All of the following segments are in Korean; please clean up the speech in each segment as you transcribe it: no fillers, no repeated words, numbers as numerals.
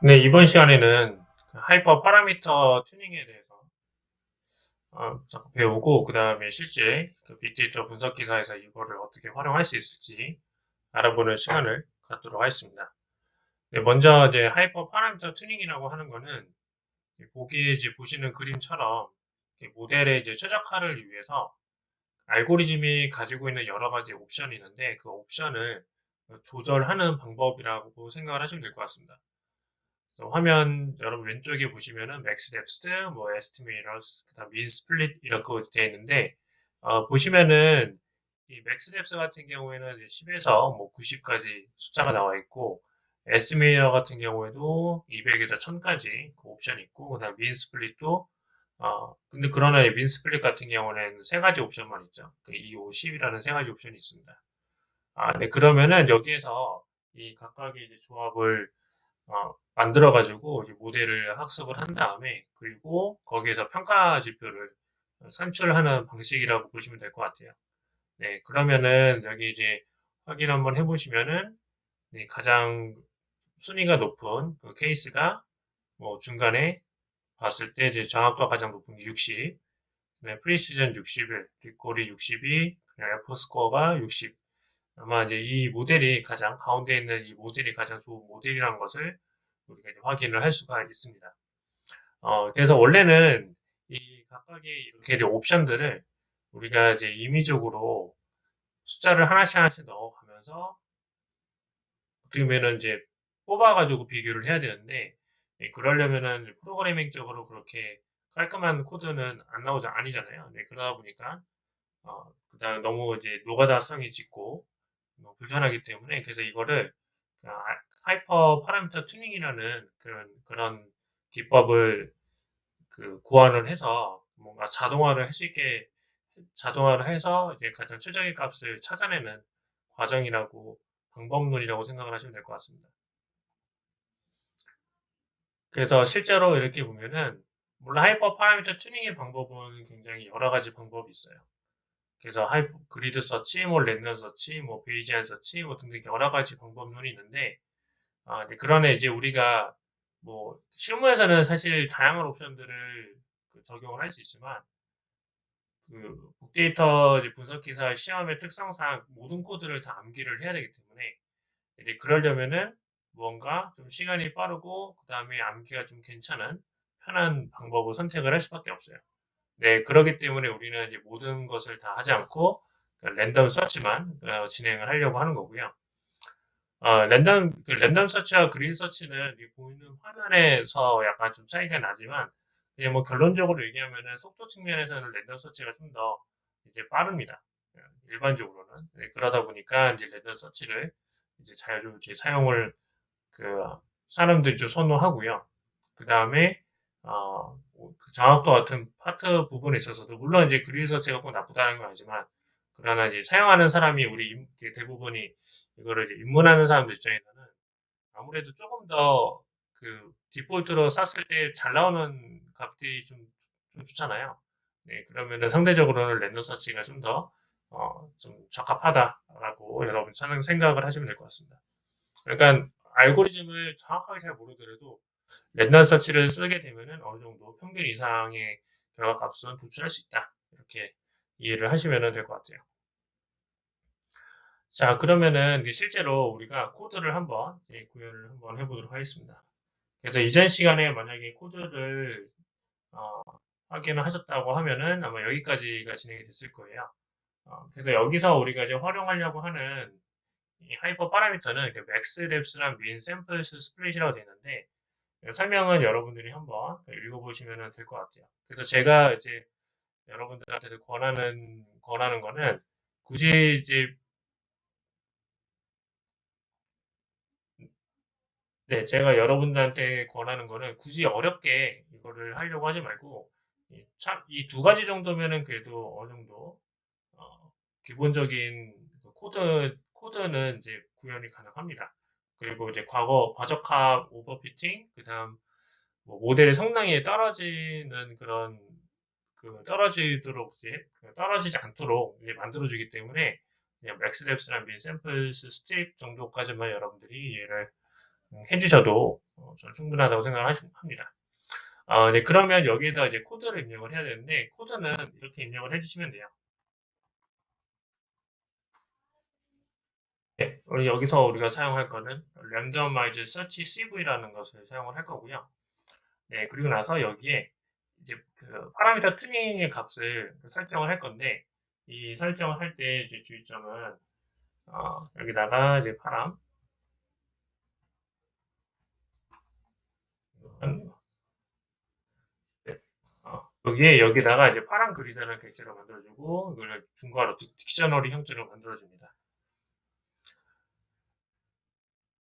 네, 이번 시간에는 하이퍼 파라미터 튜닝에 대해서 잠깐 배우고, 그 다음에 실제 빅데이터 분석 기사에서 이거를 어떻게 활용할 수 있을지 알아보는 시간을 갖도록 하겠습니다. 네, 먼저 이제 하이퍼 파라미터 튜닝이라고 하는 거는 보기에 이제 보시는 그림처럼 모델의 이제 최적화를 위해서 알고리즘이 가지고 있는 여러 가지 옵션이 있는데 그 옵션을 조절하는 방법이라고 생각을 하시면 될 것 같습니다. 화면 여러분 왼쪽에 보시면은 맥스 뎁스트, 뭐 에스티메이터스, 그다음 민 스플릿 이렇게 되어 있는데 보시면은 이 맥스 뎁스 같은 경우에는 10에서 뭐 90까지 숫자가 나와 있고 에스티메이터 같은 경우에도 200에서 1000까지 그 옵션이 있고 그다음 민 스플릿도 근데 그러나 민 스플릿 같은 경우는 세 가지 옵션만 있죠. 그 2, 5, 10이라는 세 가지 옵션이 있습니다. 네, 그러면은 여기에서 이 각각의 이제 조합을 만들어 가지고 이제 모델을 학습을 한 다음에 그리고 거기에서 평가 지표를 산출하는 방식이라고 보시면 될 것 같아요. 네, 그러면은 여기 이제 확인 한번 해보시면은 네, 가장 순위가 높은 그 케이스가 뭐 중간에 봤을 때 이제 정확도가 가장 높은 게 60, 네, 프리시전 61, 리콜이 62, 그냥 F 스코어가 60. 아마 이제 이 모델이 가장 가운데 있는 이 모델이 가장 좋은 모델이라는 것을 우리가 이제 확인을 할 수가 있습니다. 그래서 원래는 이 각각의 이렇게 이제 옵션들을 우리가 이제 임의적으로 숫자를 하나씩 하나씩 넣어가면서 어떻게 보면은 이제 뽑아가지고 비교를 해야 되는데 그러려면은 프로그래밍적으로 그렇게 깔끔한 코드는 안 나오자 아니잖아요. 네, 그러다 보니까 그다음 너무 이제 노가다성이 짙고 불편하기 때문에 그래서 이거를 하이퍼 파라미터 튜닝이라는 그런 기법을 고안을 해서 뭔가 자동화를 할 수 있게 자동화를 해서 이제 가장 최적의 값을 찾아내는 과정이라고 방법론이라고 생각을 하시면 될 것 같습니다. 그래서 실제로 이렇게 보면은 물론 하이퍼 파라미터 튜닝의 방법은 굉장히 여러 가지 방법이 있어요. 그래서 그리드 서치, 뭐 랜덤 서치, 뭐 베이지안 서치, 뭐 등등 여러 가지 방법론이 있는데 네, 그러나 이제 우리가 뭐 실무에서는 사실 다양한 옵션들을 적용을 할 수 있지만 빅데이터 이제 분석 기사 시험의 특성상 모든 코드를 다 암기를 해야 되기 때문에 이제 그러려면은 무언가 좀 시간이 빠르고 그다음에 암기가 좀 괜찮은 편한 방법을 선택을 할 수밖에 없어요. 네, 그러기 때문에 우리는 이제 모든 것을 다 하지 않고 랜덤 서치만 진행을 하려고 하는 거고요. 랜덤 서치와 그린 서치는 이 보이는 화면에서 약간 좀 차이가 나지만, 그냥 뭐 결론적으로 얘기하면은 속도 측면에서는 랜덤 서치가 좀 더 이제 빠릅니다. 일반적으로는. 네, 그러다 보니까 이제 랜덤 서치를 이제 자유롭게 사용을 그 사람들이 좀 선호하고요. 그 다음에 그 장학도 같은 파트 부분에 있어서도 물론 이제 그린 서치가 꼭 나쁘다는 건 아니지만 그러나 이제 사용하는 사람이 대부분이 이거를 이제 입문하는 사람들 입장에서는 아무래도 조금 더 디폴트로 쐈을 때 잘 나오는 값들이 좀 좋잖아요. 네, 그러면은 상대적으로는 랜덤 서치가 좀 적합하다라고 여러분 생각을 하시면 될 것 같습니다. 그러니까 알고리즘을 정확하게 잘 모르더라도 랜덤 서치를 쓰게 되면은 어느 정도 평균 이상의 결과값은 도출할 수 있다. 이렇게 이해를 하시면 될 것 같아요. 자, 그러면은 이제 실제로 우리가 코드를 한번 구현을 한번 해보도록 하겠습니다. 그래서 이전 시간에 만약에 코드를 어, 확인을 하셨다고 하면은 아마 여기까지가 진행이 됐을 거예요. 그래서 여기서 우리가 이제 활용하려고 하는 이 하이퍼 파라미터는 맥스 뎁스랑 민 샘플스 스플릿이라고 되어 있는데 설명은 여러분들이 한번 읽어보시면 될 것 같아요. 그래서 제가 이제 여러분들한테 권하는 거는 굳이 이제 네, 제가 여러분들한테 권하는 거는 굳이 어렵게 이거를 하려고 하지 말고 이 두 가지 정도면은 그래도 어느 정도 기본적인 코드는 이제 구현이 가능합니다. 그리고 이제 과적합 오버피팅, 그다음 뭐 모델의 성능이 떨어지는 그런 떨어지도록 이제 떨어지지 않도록 이제 만들어주기 때문에 그냥 맥스랩스나 민 샘플스 스트립 정도까지만 여러분들이 이해를 해주셔도 저는 충분하다고 생각을 합니다. 네, 그러면 여기에다 이제 코드를 입력을 해야 되는데 코드는 이렇게 입력을 해주시면 돼요. 네, 여기서 우리가 사용할 거는 randomize search cv라는 것을 사용을 할 거고요. 네, 그리고 나서 여기에 이제 그 파라미터 튜닝의 값을 설정을 할 건데 이 설정을 할 때 이제 주의점은 여기다가 이제 파람 네, 여기다가 이제 파란 그리드라는 객체를 만들어주고 이걸 중괄호 딕셔너리 형태로 만들어줍니다.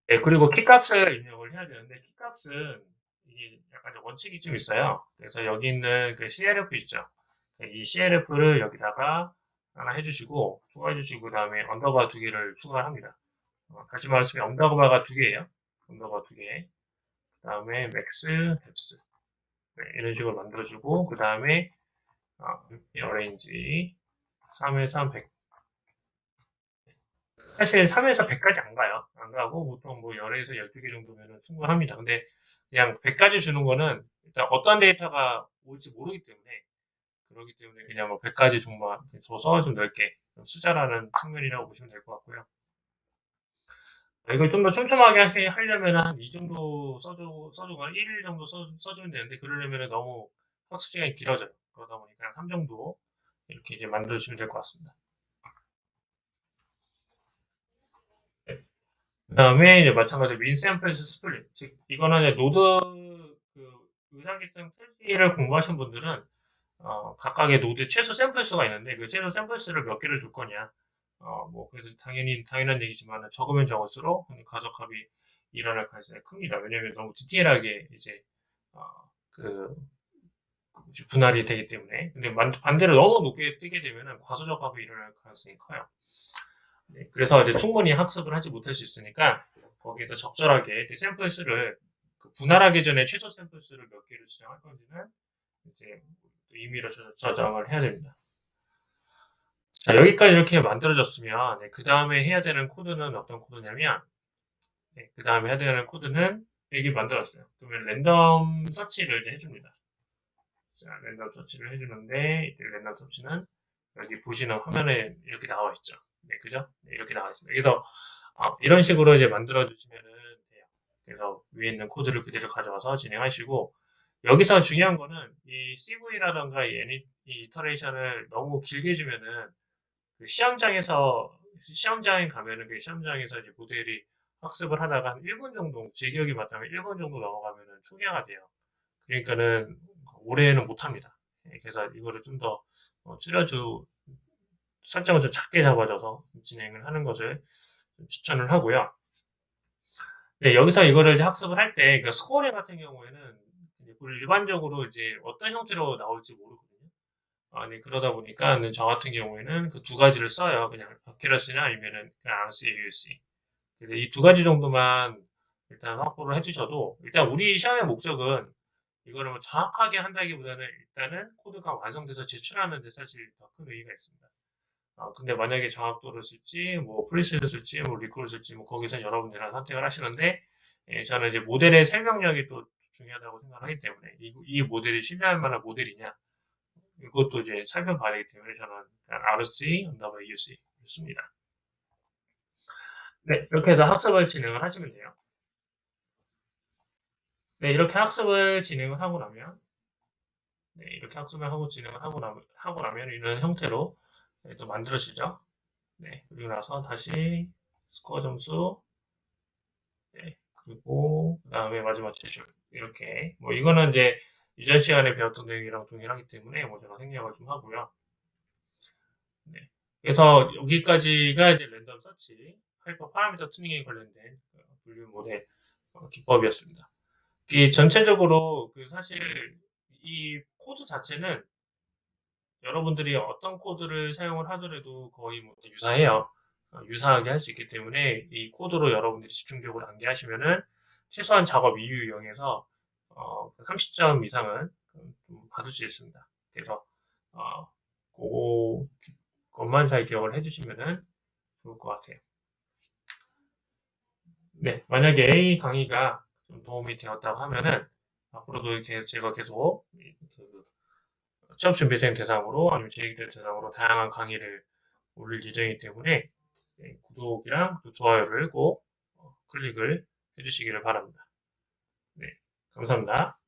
네, 그리고 키값을 입력을 해야 되는데 키값은 이게 약간 원칙이 좀 있어요. 그래서 여기 있는 그 CLF 있죠. 이 CLF를 여기다가 하나 해주시고 추가해주시고 그 다음에 언더바 2개를 추가를 합니다. 다시 말했으면 언더바가 2개예요. 언더바 2개. 그 다음에 맥스, 뎁스 네, 이런 식으로 만들어주고 그 다음에 어레인지 3에서 100 사실 3에서 100까지 안 가요. 안 가고 보통 뭐 10에서 12개 정도면 충분합니다. 근데 그냥 100까지 주는 거는 일단 어떤 데이터가 올지 모르기 때문에 그렇기 때문에 그냥 뭐 100까지 정말 줘서 좀 넓게 수자라는 측면이라고 보시면 될 것 같고요. 이걸 좀 더 촘촘하게 하려면 한 이 정도 써주거나 1일 정도 써주면 되는데 그러려면 너무 학습 시간이 길어져요. 그러다 보니까 한 3 정도 이렇게 이제 만들어주시면 될 것 같습니다. 네. 그 다음에 이제 마찬가지로 민 샘플스 스플릿. 즉, 이거는 이제 노드 그 의사결정 표시를 공부하신 분들은 각각의 노드 최소 샘플 수가 있는데 그 최소 샘플 수를 몇 개를 줄 거냐. 뭐 그래서 당연한 얘기지만 적으면 적을수록 가적합이 일어날 가능성이 큽니다. 왜냐하면 너무 디테일하게 이제 어, 그 분할이 되기 때문에. 근데 반대로 너무 높게 뜨게 되면 과소적합이 일어날 가능성이 커요. 네, 그래서 이제 충분히 학습을 하지 못할 수 있으니까 거기에서 적절하게 샘플 수를 분할하기 전에 최소 샘플 수를 몇 개를 지정할 건지는 이제 임의로 저장을 해야 됩니다. 자, 여기까지 이렇게 만들어졌으면 네, 그 다음에 해야 되는 코드는 어떤 코드냐면 네, 그 다음에 해야 되는 코드는 여기 만들었어요. 그러면 랜덤 서치를 이제 해줍니다. 자, 랜덤 서치를 해주는데 이제 랜덤 서치는 여기 보시는 화면에 이렇게 나와 있죠. 네, 그죠? 네, 이렇게 나와 있습니다. 그래서 이런 식으로 이제 만들어 주시면 돼요. 그래서 위에 있는 코드를 그대로 가져와서 진행하시고 여기서 중요한 거는 이 CV라던가 이 이터레이션을 너무 길게 주면은 그 시험장에 가면은 그 시험장에서 이제 모델이 학습을 하다가 한 1분 정도, 제 기억이 맞다면 1분 정도 넘어가면은 초기화가 돼요. 그러니까는 올해는 못 합니다. 예, 그래서 이거를 좀 더 줄여주 설정을 좀 작게 잡아줘서 진행을 하는 것을 추천을 하고요. 네, 여기서 이거를 이제 학습을 할 때, 그 스코어링 같은 경우에는 일반적으로 이제 어떤 형태로 나올지 모르거든요. 네, 그러다 보니까 저 같은 경우에는 그 두 가지를 써요. 그냥 accuracy나 아니면은 그냥 RCAUC. 이 두 가지 정도만 일단 확보를 해주셔도, 일단 우리 시험의 목적은 이거를 뭐 정확하게 한다기보다는 일단은 코드가 완성돼서 제출하는 데 사실 더 큰 의의가 있습니다. 근데 만약에 정확도를 쓸지, 뭐, 프리셋을 쓸지, 뭐, 리콜을 쓸지, 뭐, 거기서 여러분들이 선택을 하시는데, 예, 저는 이제 모델의 설명력이 또 중요하다고 생각하기 때문에, 이 모델이 신뢰할 만한 모델이냐, 이것도 이제 살펴봐야 되기 때문에 저는 RC, 언더바 EUC 씁니다. 네, 이렇게 해서 학습을 진행을 하시면 돼요. 네, 이렇게 학습을 진행을 하고 나면, 네, 이렇게 학습을 하고 진행을 하고 나면 이런 형태로 네, 또 만들어지죠. 네, 그리고 나서 다시 스코어 점수, 네, 그리고 그 다음에 마지막 제출. 이렇게. 뭐, 이거는 이제 이전 시간에 배웠던 내용이랑 동일하기 때문에 뭐 제가 생략을 좀 하고요. 네. 그래서 여기까지가 이제 랜덤 서치, 하이퍼 파라미터 튜닝에 관련된 분류 모델 기법이었습니다. 이 전체적으로 사실 이 코드 자체는 여러분들이 어떤 코드를 사용을 하더라도 거의 뭐 유사해요. 유사하게 할 수 있기 때문에 이 코드로 여러분들이 집중적으로 암기하시면은 최소한 작업 이유 이용해서 30점 이상은 좀 받을 수 있습니다. 그래서 어, 그것만 잘 기억을 해주시면은 좋을 것 같아요. 네, 만약에 이 강의가 좀 도움이 되었다고 하면은 앞으로도 이렇게 제가 계속 취업 준비생 대상으로 아니면 재직들 대상으로 다양한 강의를 올릴 예정이기 때문에 네, 구독이랑 또 좋아요를 꼭 클릭을 해주시기를 바랍니다. 네, 감사합니다.